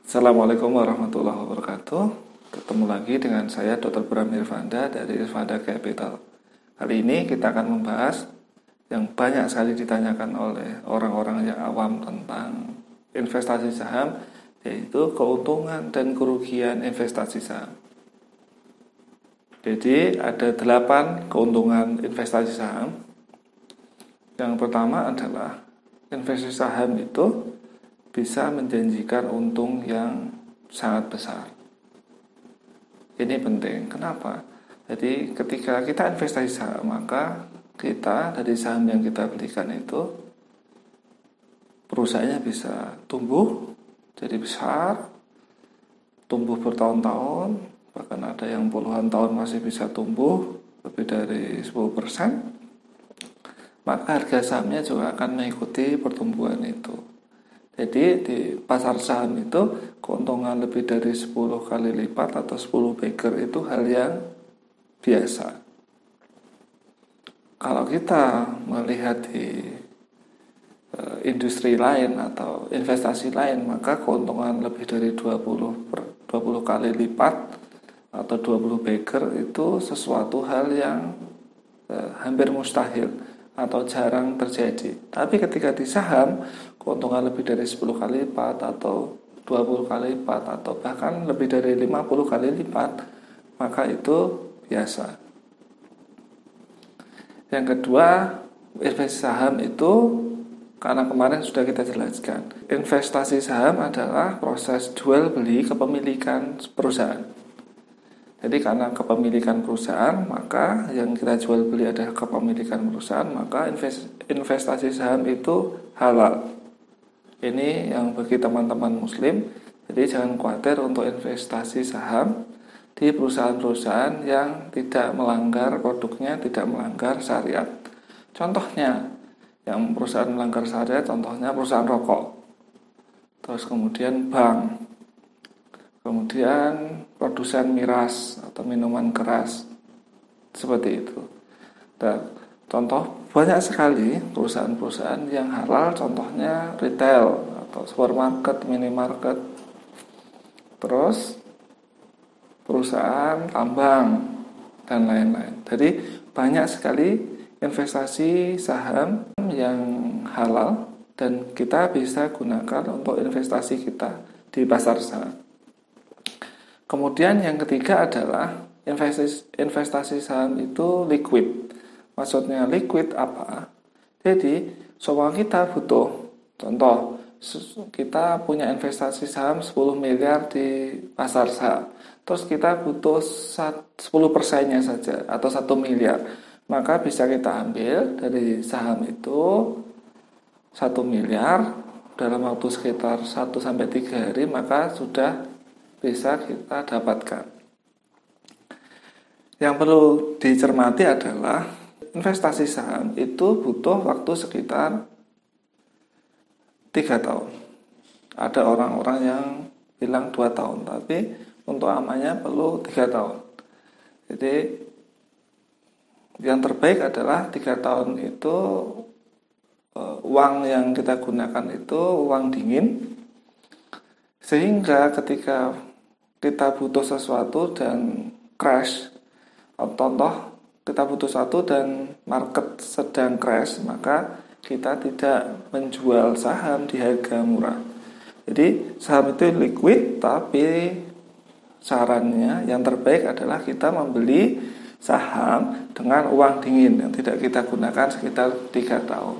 Assalamualaikum warahmatullahi wabarakatuh. Ketemu lagi dengan saya Dr. Bram Irvanda dari Irvanda Capital. Kali ini kita akan membahas yang banyak sekali ditanyakan oleh orang-orang yang awam tentang investasi saham, yaitu keuntungan dan kerugian investasi saham. Jadi ada 8 keuntungan investasi saham. Yang pertama adalah investasi saham itu bisa menjanjikan untung yang sangat besar. Ini penting. Kenapa? Jadi ketika kita investasi saham, maka kita dari saham yang kita belikan itu perusahaannya bisa tumbuh jadi besar, tumbuh bertahun-tahun, bahkan ada yang puluhan tahun masih bisa tumbuh lebih dari 10%. Maka harga sahamnya juga akan mengikuti pertumbuhan itu. Jadi di pasar saham itu keuntungan lebih dari 10 kali lipat atau 10 bagger itu hal yang biasa. Kalau kita melihat di industri lain atau investasi lain, maka keuntungan lebih dari 20 kali lipat atau 20 bagger itu sesuatu hal yang hampir mustahil atau jarang terjadi. Tapi ketika di saham, keuntungan lebih dari 10 kali lipat atau 20 kali lipat atau bahkan lebih dari 50 kali lipat, maka itu biasa. Yang kedua, investasi saham itu, karena kemarin sudah kita jelaskan, investasi saham adalah proses jual beli kepemilikan perusahaan. Jadi karena kepemilikan perusahaan, maka yang kita jual beli adalah kepemilikan perusahaan, maka investasi saham itu halal. Ini yang bagi teman-teman muslim. Jadi jangan khawatir untuk investasi saham di perusahaan-perusahaan yang tidak melanggar produknya, tidak melanggar syariat. Contohnya, yang perusahaan melanggar syariat, contohnya perusahaan rokok, terus kemudian bank, kemudian produsen miras atau minuman keras, seperti itu. Dan contoh banyak sekali perusahaan-perusahaan yang halal, contohnya retail atau supermarket, minimarket, terus perusahaan tambang dan lain-lain. Jadi banyak sekali investasi saham yang halal dan kita bisa gunakan untuk investasi kita di pasar saham. Kemudian yang ketiga adalah investasi saham itu liquid. Maksudnya liquid apa? Jadi seumpama kita butuh, contoh kita punya investasi saham 10 miliar di pasar saham, terus kita butuh 10%-nya saja atau 1 miliar, maka bisa kita ambil dari saham itu 1 miliar dalam waktu sekitar 1-3 hari, maka sudah bisa kita dapatkan. Yang perlu dicermati adalah investasi saham itu butuh waktu sekitar 3 tahun. Ada orang-orang yang bilang 2 tahun, tapi untuk amannya perlu 3 tahun. Jadi yang terbaik adalah 3 tahun itu uang yang kita gunakan itu uang dingin, sehingga ketika kita butuh sesuatu dan crash, contoh kita butuh sesuatu dan market sedang crash, maka kita tidak menjual saham di harga murah. Jadi saham itu liquid, tapi sarannya yang terbaik adalah kita membeli saham dengan uang dingin yang tidak kita gunakan sekitar 3 tahun.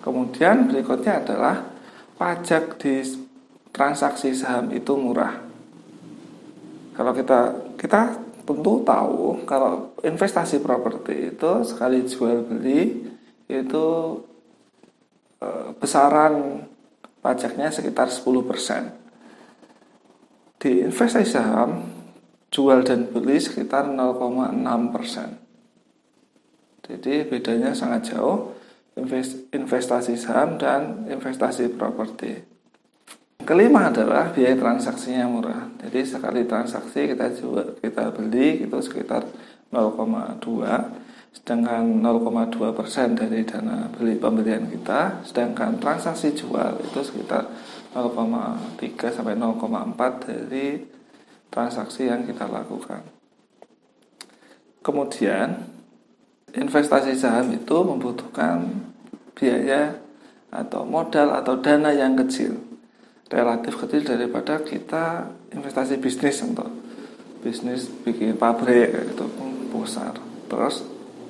Kemudian berikutnya adalah pajak di transaksi saham itu murah. Kalau kita tentu tahu kalau investasi properti itu sekali jual beli itu besaran pajaknya sekitar 10%. Di investasi saham jual dan beli sekitar 0,6%. Jadi bedanya sangat jauh investasi saham dan investasi properti. Kelima adalah biaya transaksinya murah. Jadi sekali transaksi kita beli itu sekitar 0,2, sedangkan 0,2% dari dana beli pembelian kita, sedangkan transaksi jual itu sekitar 0,3 sampai 0,4 dari transaksi yang kita lakukan. Kemudian investasi saham itu membutuhkan biaya atau modal atau dana yang kecil, relatif kecil daripada kita investasi bisnis, untuk bisnis bikin pabrik itu besar. Terus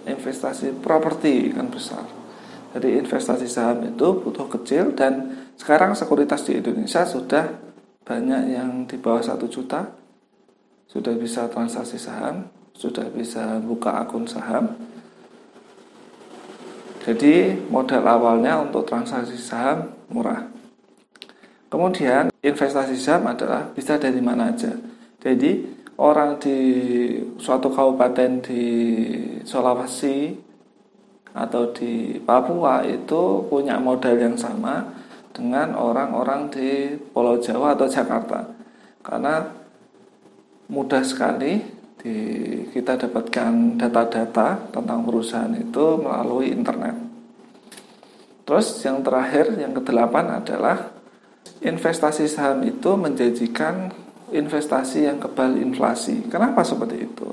investasi properti kan besar. Jadi investasi saham itu butuh kecil, dan sekarang sekuritas di Indonesia sudah banyak yang di bawah 1 juta sudah bisa transaksi saham, sudah bisa buka akun saham. Jadi modal awalnya untuk transaksi saham murah. Kemudian investasi saham adalah bisa dari mana aja. Jadi orang di suatu kabupaten di Sulawesi atau di Papua itu punya modal yang sama dengan orang-orang di Pulau Jawa atau Jakarta. Karena mudah sekali kita dapatkan data-data tentang perusahaan itu melalui internet. Terus yang terakhir, yang ke-8 adalah investasi saham itu menjanjikan investasi yang kebal inflasi. Kenapa seperti itu?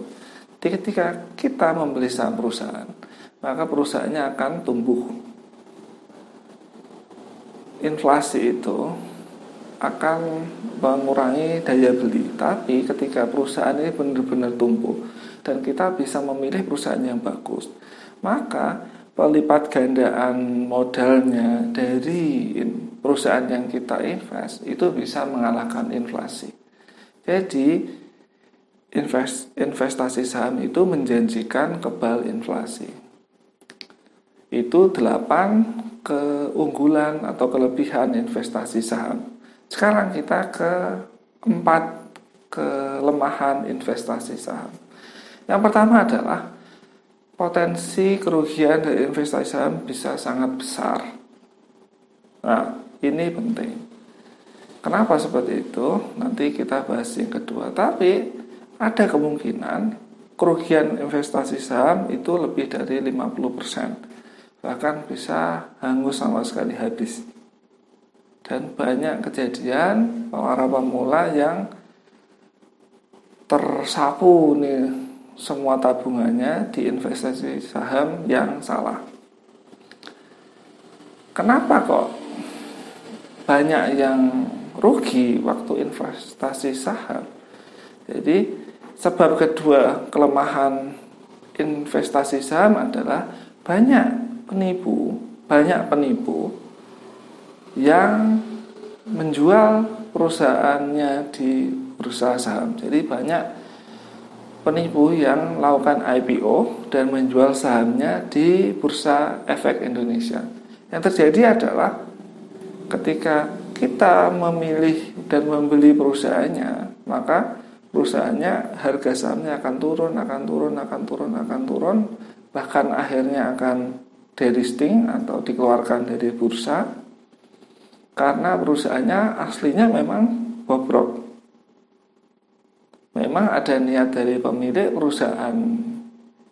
Ketika kita membeli saham perusahaan, maka perusahaannya akan tumbuh. Inflasi itu akan mengurangi daya beli. Tapi ketika perusahaan ini benar-benar tumbuh dan kita bisa memilih perusahaan yang bagus, maka pelipat gandaan modalnya dari perusahaan yang kita invest itu bisa mengalahkan inflasi. Jadi investasi saham itu menjanjikan kebal inflasi. Itu 8 keunggulan atau kelebihan investasi saham. Sekarang kita ke 4 kelemahan investasi saham. Yang pertama adalah potensi kerugian dari investasi saham bisa sangat besar. Nah, ini penting. Kenapa seperti itu? Nanti kita bahas yang kedua. Tapi ada kemungkinan kerugian investasi saham itu lebih dari 50%. Bahkan bisa hangus sama sekali, habis. Dan banyak kejadian para pemula yang tersapu nih semua tabungannya di investasi saham yang salah. Kenapa kok banyak yang rugi waktu investasi saham? Jadi sebab kedua kelemahan investasi saham adalah banyak penipu yang menjual perusahaannya di bursa saham. Jadi banyak penipu yang melakukan IPO dan menjual sahamnya di Bursa Efek Indonesia. Yang terjadi adalah ketika kita memilih dan membeli perusahaannya, maka perusahaannya harga sahamnya akan turun, bahkan akhirnya akan delisting atau dikeluarkan dari bursa. Karena perusahaannya aslinya memang bobrok. Memang ada niat dari pemilik perusahaan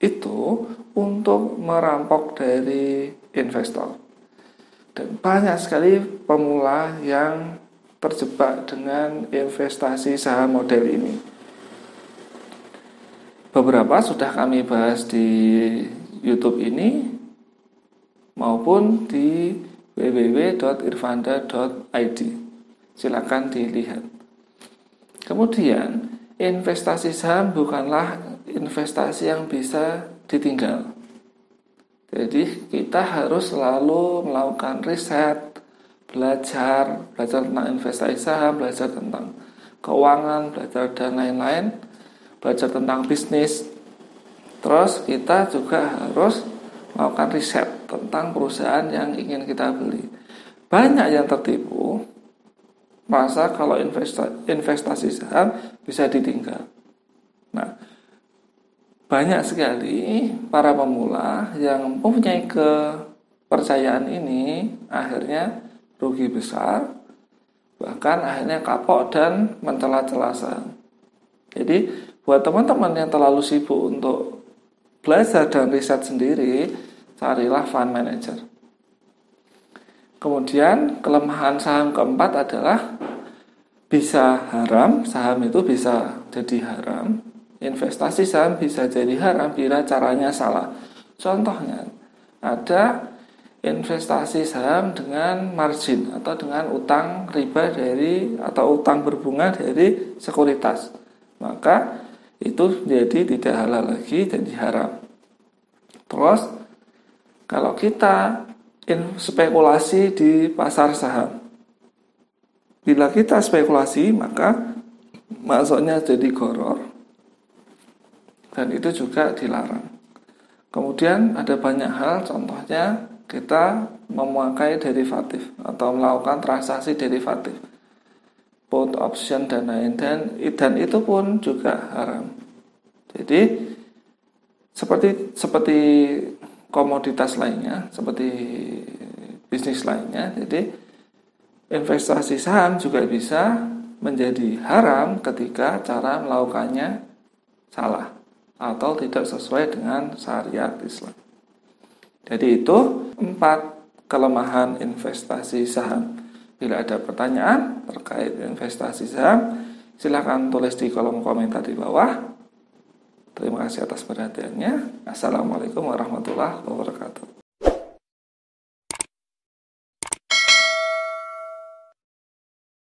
itu untuk merampok dari investor. Dan banyak sekali pemula yang terjebak dengan investasi saham model ini. Beberapa sudah kami bahas di YouTube ini maupun di www.irfanda.id. Silakan dilihat. Kemudian, investasi saham bukanlah investasi yang bisa ditinggal. Jadi kita harus selalu melakukan riset, belajar tentang investasi saham, belajar tentang keuangan, belajar dan lain-lain, belajar tentang bisnis. Terus kita juga harus melakukan riset tentang perusahaan yang ingin kita beli. Banyak yang tertipu merasa kalau investasi saham bisa ditinggal. Nah, banyak sekali para pemula yang mempunyai kepercayaan ini akhirnya rugi besar, bahkan akhirnya kapok dan mencela-cela saham. Jadi buat teman-teman yang terlalu sibuk untuk belajar dan riset sendiri, carilah fund manager. Kemudian kelemahan saham keempat adalah bisa haram, saham itu bisa jadi haram. Investasi saham bisa jadi haram bila caranya salah. Contohnya, ada investasi saham dengan margin atau dengan utang riba atau utang berbunga dari sekuritas. Maka itu jadi tidak halal lagi, jadi haram. Terus, kalau kita spekulasi di pasar saham, bila kita spekulasi maka masuknya jadi gharar, dan itu juga dilarang. Kemudian ada banyak hal, contohnya kita memakai derivatif atau melakukan transaksi derivatif, put option dan lain, dan itu pun juga haram. Jadi seperti komoditas lainnya, seperti bisnis lainnya, jadi investasi saham juga bisa menjadi haram ketika cara melakukannya salah atau tidak sesuai dengan syariat Islam. Jadi itu 4 kelemahan investasi saham. Bila ada pertanyaan terkait investasi saham, silakan tulis di kolom komentar di bawah. Terima kasih atas perhatiannya. Assalamualaikum warahmatullahi wabarakatuh.